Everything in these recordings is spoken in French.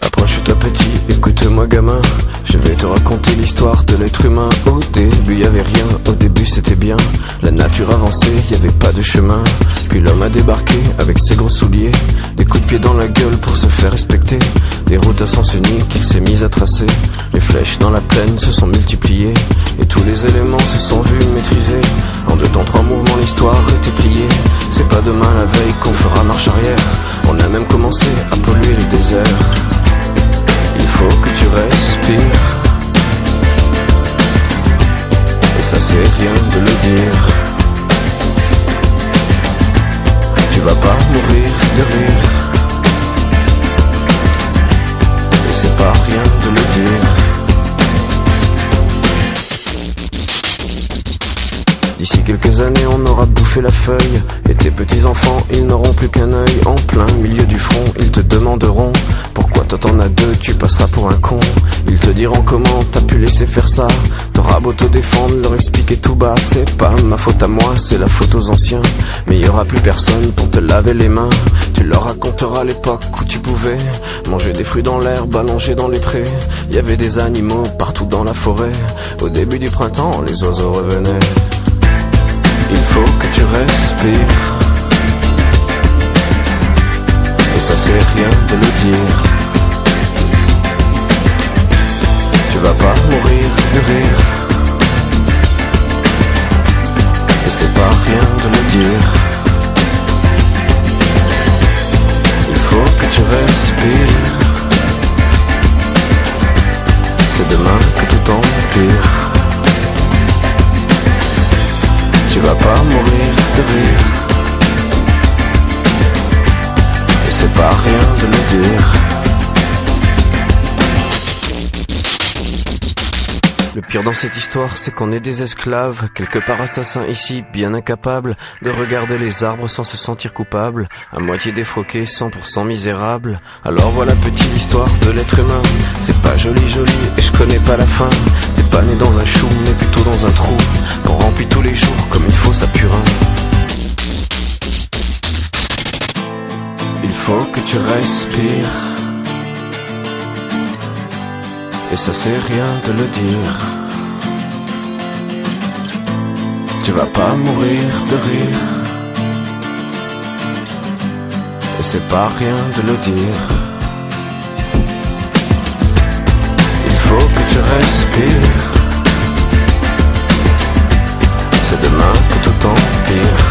Approche-toi petit, écoute-moi gamin. Je vais te raconter l'histoire de l'être humain. Au début y avait rien, au début c'était bien. La nature avançait, y avait pas de chemin. Puis l'homme a débarqué avec ses gros souliers, des coups de pied dans la gueule pour se faire respecter. Des routes à sens unique qu'il s'est mis à tracer. Les flèches dans la plaine se sont multipliées, et tous les éléments se sont vus maîtrisés. En 2 temps 3 mouvements l'histoire était pliée. C'est pas demain la veille qu'on fera marche arrière. On a même commencé à polluer les déserts. Il faut que tu respires, et ça c'est rien de le dire. Tu vas pas mourir de rire, et c'est pas rien de le dire. D'ici quelques années on aura bouffé la feuille, et tes petits enfants ils n'auront plus qu'un œil. En plein milieu du front ils te demanderont pourquoi toi t'en as 2, tu passeras pour un con. Ils te diront comment t'as pu laisser faire ça. T'auras beau te défendre, leur expliquer tout bas. C'est pas ma faute à moi, c'est la faute aux anciens. Mais y aura plus personne pour te laver les mains. Tu leur raconteras l'époque où tu pouvais manger des fruits dans l'herbe, allongés dans les prés. Y avait des animaux partout dans la forêt. Au début du printemps, les oiseaux revenaient. Il faut que tu respires, et ça c'est rien de le dire. Tu vas pas mourir de rire, et c'est pas rien de le dire. Il faut que tu respires, c'est demain que tout empire. Tu vas pas mourir de rire, et c'est pas rien de le dire. Le pire dans cette histoire, c'est qu'on est des esclaves, quelque part assassins ici, bien incapables de regarder les arbres sans se sentir coupables, à moitié défroqués, 100% misérables. Alors voilà petite l'histoire de l'être humain. C'est pas joli et je connais pas la fin. T'es pas né dans un chou, mais plutôt dans un trou qu'on remplit tous les jours comme une fosse à purin. Il faut que tu respires, et ça c'est rien de le dire. Tu vas pas mourir de rire, et c'est pas rien de le dire. Il faut que tu respires, c'est demain que tout empire.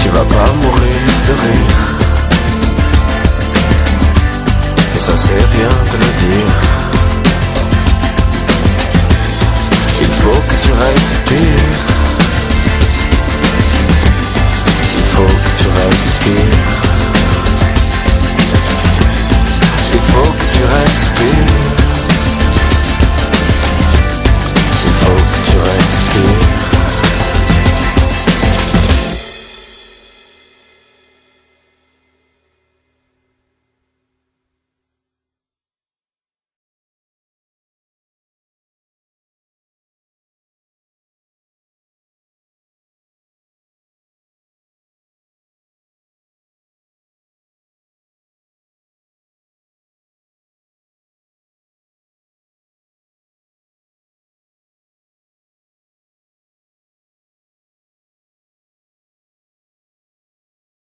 Tu vas pas mourir de rire, et ça c'est rien de le dire. Il faut que tu respires, il faut que tu respires.